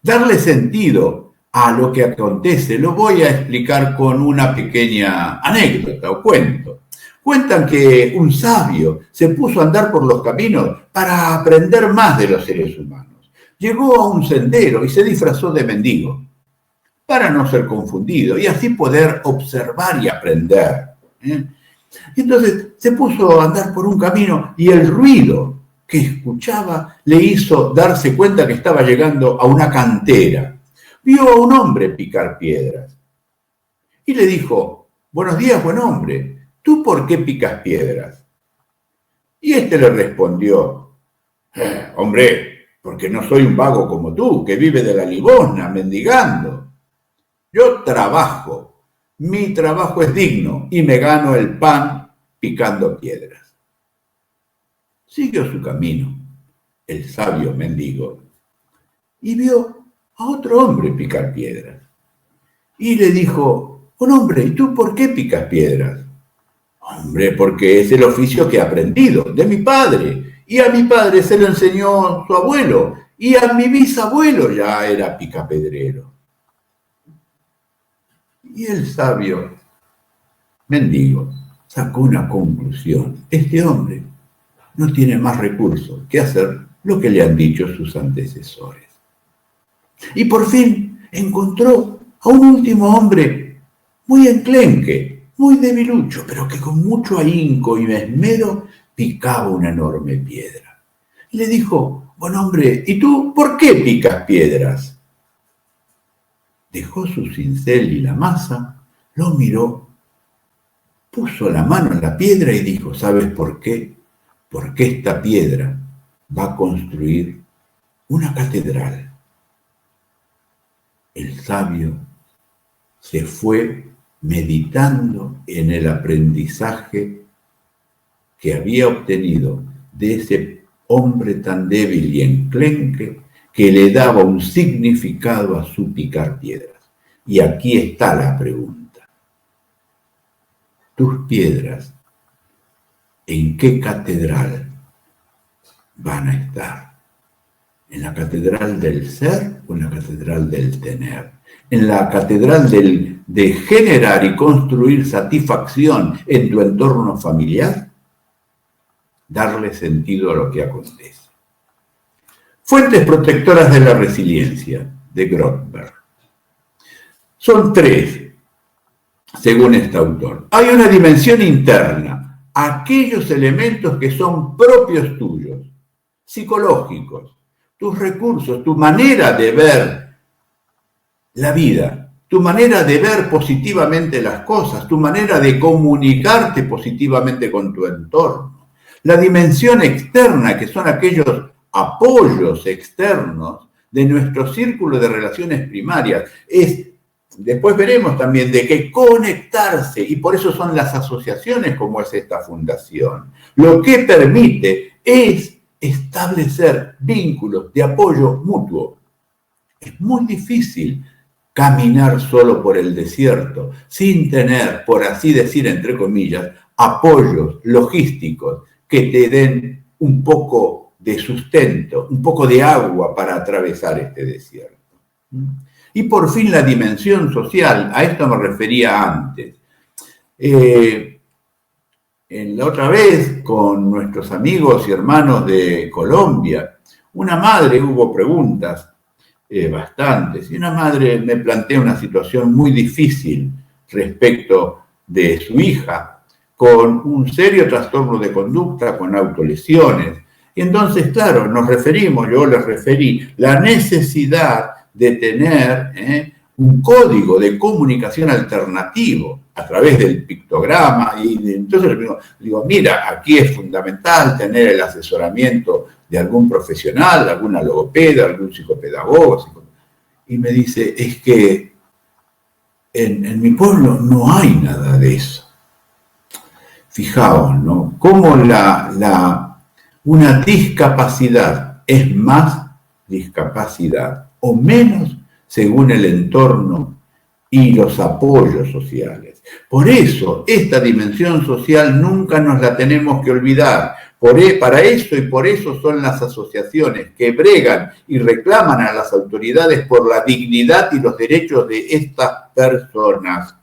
Darle sentido a lo que acontece lo voy a explicar con una pequeña anécdota o cuento. Cuentan que un sabio se puso a andar por los caminos para aprender más de los seres humanos. Llegó a un sendero y se disfrazó de mendigo para no ser confundido y así poder observar y aprender. Entonces se puso a andar por un camino y el ruido que escuchaba le hizo darse cuenta que estaba llegando a una cantera. Vio a un hombre picar piedras y le dijo, buenos días, buen hombre, ¿tú por qué picas piedras? Y este le respondió, hombre, porque no soy un vago como tú, que vive de la limosna, mendigando. Yo trabajo, mi trabajo es digno y me gano el pan picando piedras. Siguió su camino, el sabio mendigo, y vio a otro hombre picar piedras. Y le dijo, buen hombre, ¿y tú por qué picas piedras? Hombre, porque es el oficio que he aprendido de mi padre. Y a mi padre se lo enseñó su abuelo. Y a mi bisabuelo ya era picapedrero. Y el sabio mendigo sacó una conclusión. Este hombre no tiene más recursos que hacer lo que le han dicho sus antecesores. Y por fin encontró a un último hombre muy enclenque, muy debilucho, pero que con mucho ahínco y esmero picaba una enorme piedra. Le dijo: buen hombre, ¿y tú por qué picas piedras? Dejó su cincel y la masa, lo miró, puso la mano en la piedra y dijo: ¿sabes por qué? Porque esta piedra va a construir una catedral. El sabio se fue meditando en el aprendizaje que había obtenido de ese hombre tan débil y enclenque que le daba un significado a su picar piedras. Y aquí está la pregunta. ¿Tus piedras en qué catedral van a estar? ¿En la catedral del ser o en la catedral del tener? ¿En la catedral de generar y construir satisfacción en tu entorno familiar? Darle sentido a lo que acontece. Fuentes protectoras de la resiliencia, de Grotberg. Son 3, según este autor. Hay una dimensión interna, aquellos elementos que son propios tuyos, psicológicos, tus recursos, tu manera de ver la vida, tu manera de ver positivamente las cosas, tu manera de comunicarte positivamente con tu entorno. La dimensión externa, que son aquellos apoyos externos de nuestro círculo de relaciones primarias. Después veremos también de que conectarse, y por eso son las asociaciones como es esta fundación, lo que permite es establecer vínculos de apoyo mutuo. Es muy difícil caminar solo por el desierto sin tener, por así decir, entre comillas, apoyos logísticos que te den un poco de sustento, un poco de agua para atravesar este desierto. Y por fin la dimensión social, a esto me refería antes. La otra vez, con nuestros amigos y hermanos de Colombia, una madre, hubo preguntas, bastantes, y una madre me plantea una situación muy difícil respecto de su hija, con un serio trastorno de conducta, con autolesiones. Y entonces, claro, yo les referí la necesidad de tener un código de comunicación alternativo a través del pictograma. Y entonces le digo, mira, aquí es fundamental tener el asesoramiento de algún profesional, alguna logopeda, algún psicopedagogo. Y me dice, es que en mi pueblo no hay nada de eso. Fijaos, ¿no? Cómo una discapacidad es más discapacidad o menos según el entorno y los apoyos sociales. Por eso, esta dimensión social nunca nos la tenemos que olvidar. Para eso y por eso son las asociaciones que bregan y reclaman a las autoridades por la dignidad y los derechos de estas personas.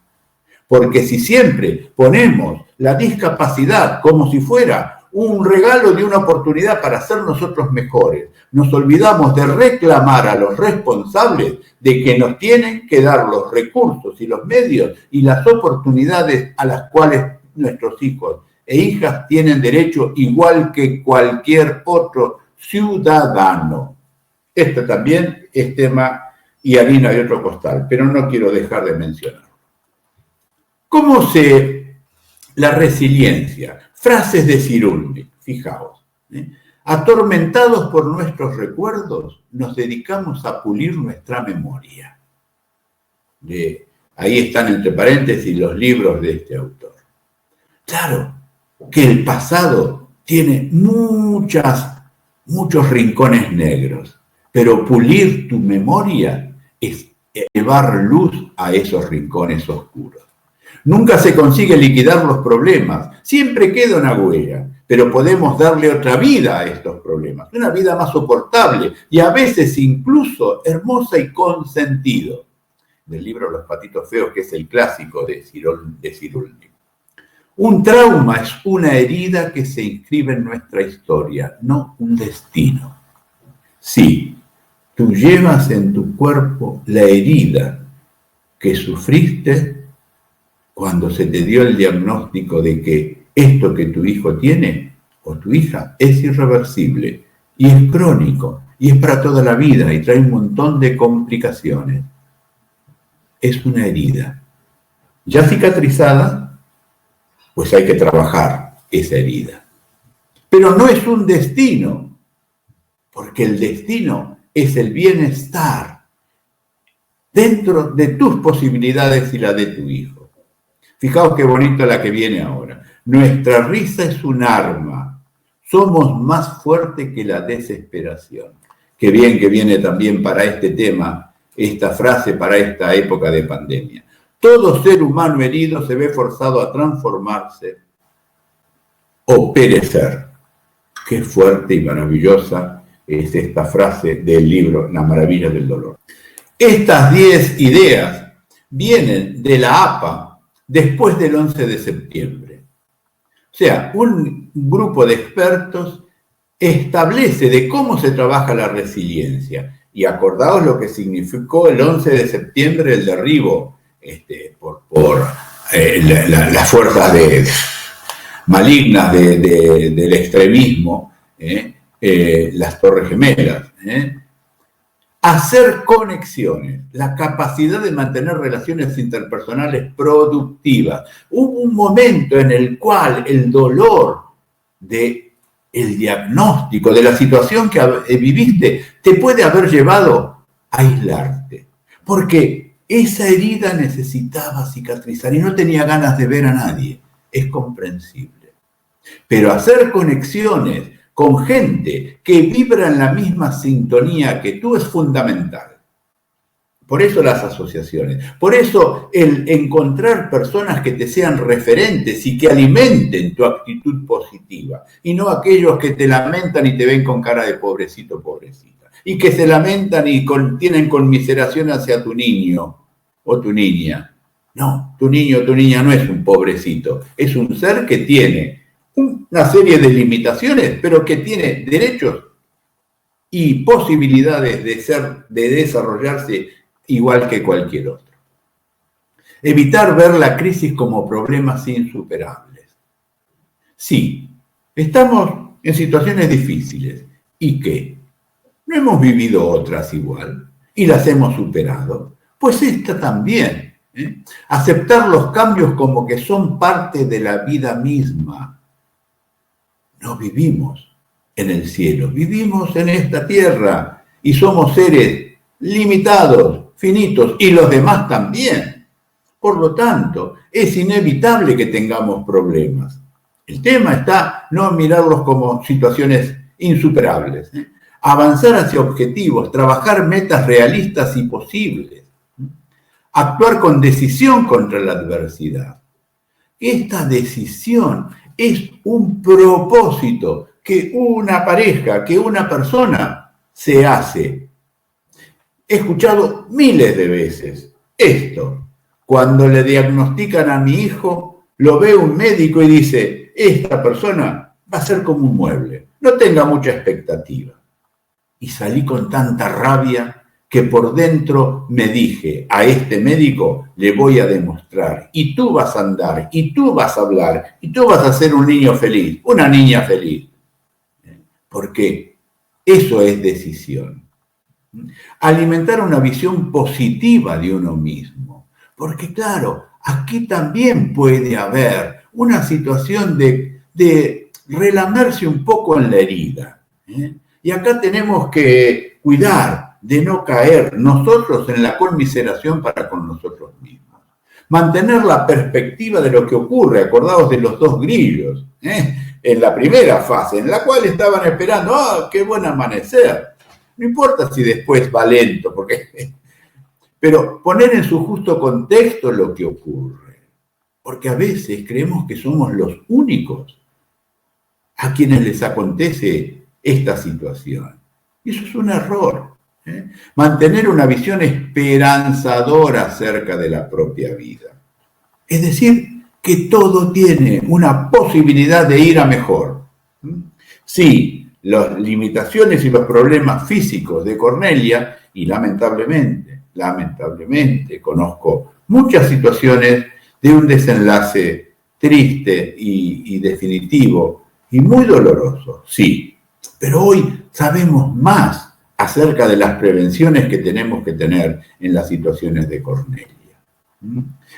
Porque si siempre ponemos la discapacidad como si fuera un regalo de una oportunidad para ser nosotros mejores, nos olvidamos de reclamar a los responsables de que nos tienen que dar los recursos y los medios y las oportunidades a las cuales nuestros hijos e hijas tienen derecho igual que cualquier otro ciudadano. Este también es tema y harina de otro costal, pero no quiero dejar de mencionar. La resiliencia? Frases de Cyrulnik, fijaos. Atormentados por nuestros recuerdos, nos dedicamos a pulir nuestra memoria. Ahí están entre paréntesis los libros de este autor. Claro que el pasado tiene muchos rincones negros, pero pulir tu memoria es llevar luz a esos rincones oscuros. Nunca se consigue liquidar los problemas, siempre queda una huella, pero podemos darle otra vida a estos problemas, una vida más soportable y a veces incluso hermosa y con sentido. Del libro Los patitos feos, que es el clásico de Cyrulnik. Un trauma es una herida que se inscribe en nuestra historia, no un destino. Sí, tú llevas en tu cuerpo la herida que sufriste cuando se te dio el diagnóstico de que esto que tu hijo tiene o tu hija es irreversible y es crónico y es para toda la vida y trae un montón de complicaciones, es una herida. Ya cicatrizada, pues hay que trabajar esa herida. Pero no es un destino, porque el destino es el bienestar dentro de tus posibilidades y la de tu hijo. Fijaos qué bonito la que viene ahora. Nuestra risa es un arma. Somos más fuertes que la desesperación. Qué bien que viene también para este tema, esta frase para esta época de pandemia. Todo ser humano herido se ve forzado a transformarse o perecer. Qué fuerte y maravillosa es esta frase del libro La maravilla del dolor. Estas 10 ideas vienen de la APA después del 11 de septiembre. O sea, un grupo de expertos establece de cómo se trabaja la resiliencia. Y acordaos lo que significó el 11 de septiembre el derribo por las fuerzas malignas del extremismo, las Torres Gemelas. Hacer conexiones, la capacidad de mantener relaciones interpersonales productivas. Hubo un momento en el cual el dolor del diagnóstico, de la situación que viviste, te puede haber llevado a aislarte. Porque esa herida necesitaba cicatrizar y no tenía ganas de ver a nadie. Es comprensible. Pero hacer conexiones con gente que vibra en la misma sintonía que tú es fundamental. Por eso las asociaciones, por eso el encontrar personas que te sean referentes y que alimenten tu actitud positiva, y no aquellos que te lamentan y te ven con cara de pobrecito, pobrecita, y que se lamentan y tienen conmiseración hacia tu niño o tu niña. No, tu niño o tu niña no es un pobrecito, es un ser que tiene una serie de limitaciones, pero que tiene derechos y posibilidades de desarrollarse igual que cualquier otro. Evitar ver la crisis como problemas insuperables. Sí, estamos en situaciones difíciles. ¿Y qué? ¿No hemos vivido otras igual? ¿Y las hemos superado? Pues esta también. Aceptar los cambios como que son parte de la vida misma. No vivimos en el cielo, vivimos en esta tierra y somos seres limitados, finitos, y los demás también. Por lo tanto, es inevitable que tengamos problemas. El tema está no mirarlos como situaciones insuperables. Avanzar hacia objetivos, trabajar metas realistas y posibles. Actuar con decisión contra la adversidad. Esta decisión es un propósito que una pareja, que una persona se hace. He escuchado miles de veces esto. Cuando le diagnostican a mi hijo, lo ve un médico y dice, esta persona va a ser como un mueble, no tenga mucha expectativa. Y salí con tanta rabia que por dentro me dije, a este médico le voy a demostrar, y tú vas a andar, y tú vas a hablar, y tú vas a ser un niño feliz, una niña feliz. Porque eso es decisión. Alimentar una visión positiva de uno mismo. Porque claro, aquí también puede haber una situación de relamerse un poco en la herida. Y acá tenemos que cuidar de no caer nosotros en la conmiseración para con nosotros mismos. Mantener la perspectiva de lo que ocurre, acordaos de los 2 grillos, en la primera fase, en la cual estaban esperando, qué buen amanecer. No importa si después va lento, pero poner en su justo contexto lo que ocurre. Porque a veces creemos que somos los únicos a quienes les acontece esta situación. Y eso es un error. Mantener una visión esperanzadora acerca de la propia vida. Es decir, que todo tiene una posibilidad de ir a mejor. Sí, las limitaciones y los problemas físicos de Cornelia, y lamentablemente, conozco muchas situaciones de un desenlace triste y definitivo y muy doloroso, sí, pero hoy sabemos más acerca de las prevenciones que tenemos que tener en las situaciones de Cornelia.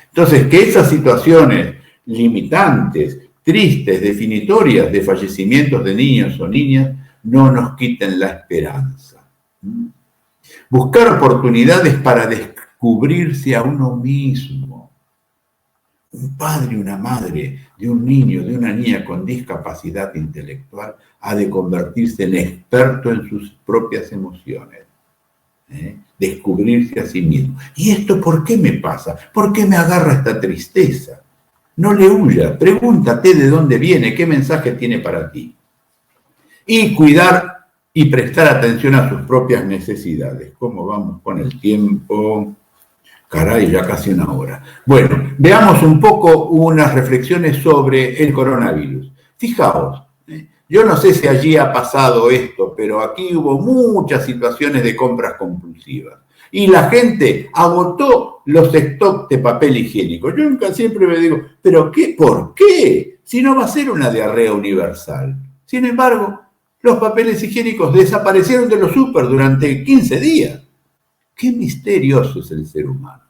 Entonces, que esas situaciones limitantes, tristes, definitorias de fallecimientos de niños o niñas no nos quiten la esperanza. Buscar oportunidades para descubrirse a uno mismo. Un padre y una madre de un niño, de una niña con discapacidad intelectual ha de convertirse en experto en sus propias emociones. Descubrirse a sí mismo. ¿Y esto por qué me pasa? ¿Por qué me agarra esta tristeza? No le huyas, pregúntate de dónde viene, qué mensaje tiene para ti. Y cuidar y prestar atención a sus propias necesidades. ¿Cómo vamos con el tiempo? Caray, ya casi una hora. Bueno, veamos un poco unas reflexiones sobre el coronavirus. Fijaos, yo no sé si allí ha pasado esto, pero aquí hubo muchas situaciones de compras compulsivas. Y la gente agotó los stocks de papel higiénico. Yo nunca siempre me digo, ¿pero qué? ¿Por qué? Si no va a ser una diarrea universal. Sin embargo, los papeles higiénicos desaparecieron de los súper durante 15 días. Qué misterioso es el ser humano.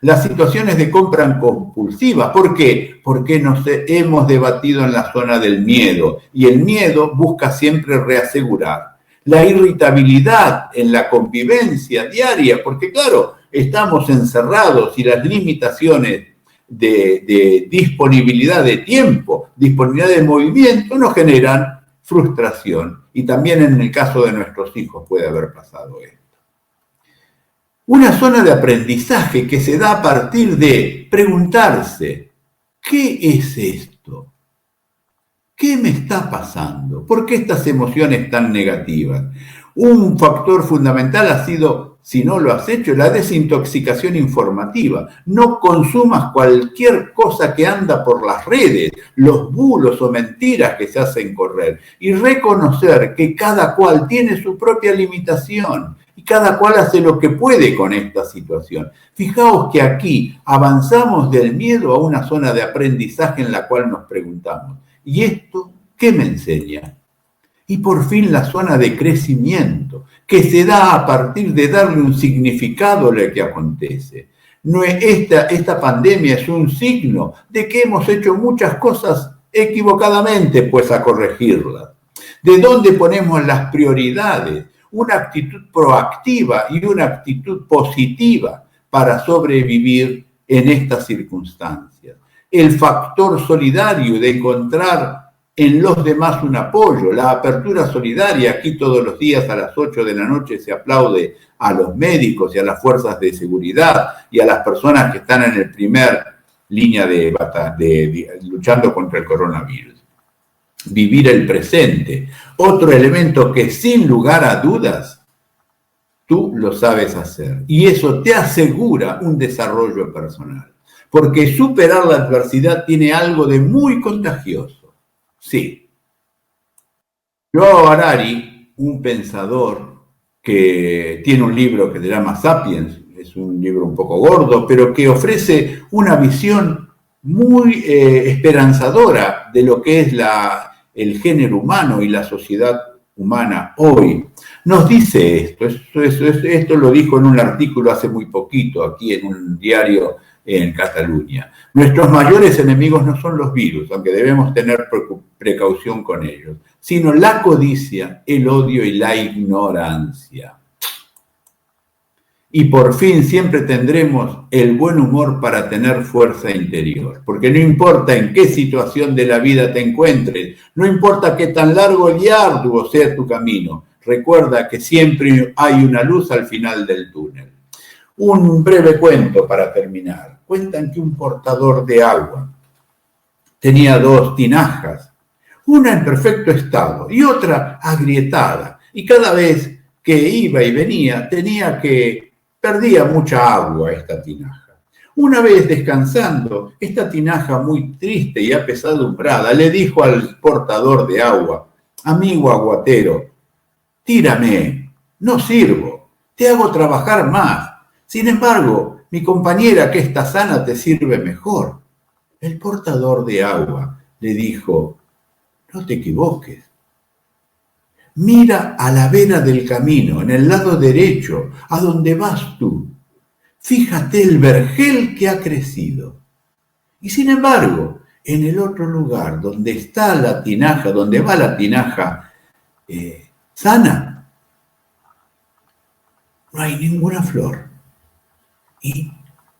Las situaciones de compra compulsiva, ¿por qué? Porque nos hemos debatido en la zona del miedo y el miedo busca siempre reasegurar. La irritabilidad en la convivencia diaria, porque claro, estamos encerrados y las limitaciones de disponibilidad de tiempo, disponibilidad de movimiento nos generan frustración y también en el caso de nuestros hijos puede haber pasado esto. Una zona de aprendizaje que se da a partir de preguntarse, ¿qué es esto? ¿Qué me está pasando? ¿Por qué estas emociones tan negativas? Un factor fundamental ha sido, si no lo has hecho, la desintoxicación informativa. No consumas cualquier cosa que anda por las redes, los bulos o mentiras que se hacen correr, y reconocer que cada cual tiene su propia limitación. Y cada cual hace lo que puede con esta situación. Fijaos que aquí avanzamos del miedo a una zona de aprendizaje en la cual nos preguntamos, ¿y esto qué me enseña? Y por fin la zona de crecimiento, que se da a partir de darle un significado a lo que acontece. Esta pandemia es un signo de que hemos hecho muchas cosas equivocadamente, pues a corregirlas. ¿De dónde ponemos las prioridades? Una actitud proactiva y una actitud positiva para sobrevivir en estas circunstancias. El factor solidario de encontrar en los demás un apoyo, la apertura solidaria. Aquí todos los días a las 8 de la noche se aplaude a los médicos y a las fuerzas de seguridad y a las personas que están en el primer línea luchando contra el coronavirus. Vivir el presente. Otro elemento que sin lugar a dudas tú lo sabes hacer. Y eso te asegura un desarrollo personal. Porque superar la adversidad tiene algo de muy contagioso. Sí. Yuval Harari, un pensador que tiene un libro que se llama Sapiens, es un libro un poco gordo, pero que ofrece una visión muy esperanzadora de lo que es el género humano y la sociedad humana hoy. Nos dice esto lo dijo en un artículo hace muy poquito, aquí en un diario en Cataluña. Nuestros mayores enemigos no son los virus, aunque debemos tener precaución con ellos, sino la codicia, el odio y la ignorancia. Y por fin siempre tendremos el buen humor para tener fuerza interior. Porque no importa en qué situación de la vida te encuentres, no importa qué tan largo y arduo sea tu camino, recuerda que siempre hay una luz al final del túnel. Un breve cuento para terminar. Cuentan que un portador de agua tenía 2 tinajas, una en perfecto estado y otra agrietada. Y cada vez que iba y venía perdía mucha agua esta tinaja. Una vez descansando, esta tinaja muy triste y apesadumbrada le dijo al portador de agua, amigo aguatero, tírame, no sirvo, te hago trabajar más. Sin embargo, mi compañera que está sana te sirve mejor. El portador de agua le dijo, no te equivoques. Mira a la vera del camino, en el lado derecho, a donde vas tú. Fíjate el vergel que ha crecido. Y sin embargo, en el otro lugar, donde está la tinaja, donde va la tinaja sana, no hay ninguna flor. Y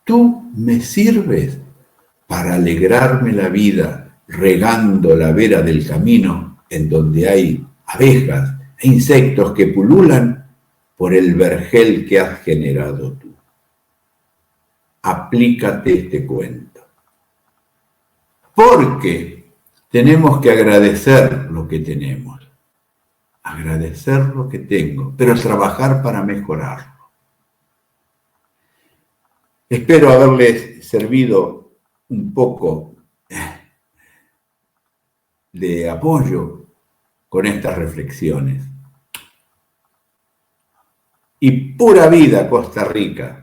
tú me sirves para alegrarme la vida regando la vera del camino en donde hay abejas e insectos que pululan por el vergel que has generado tú. Aplícate este cuento. Porque tenemos que agradecer lo que tenemos, agradecer lo que tengo, pero trabajar para mejorarlo. Espero haberles servido un poco de apoyo con estas reflexiones. Y pura vida, Costa Rica.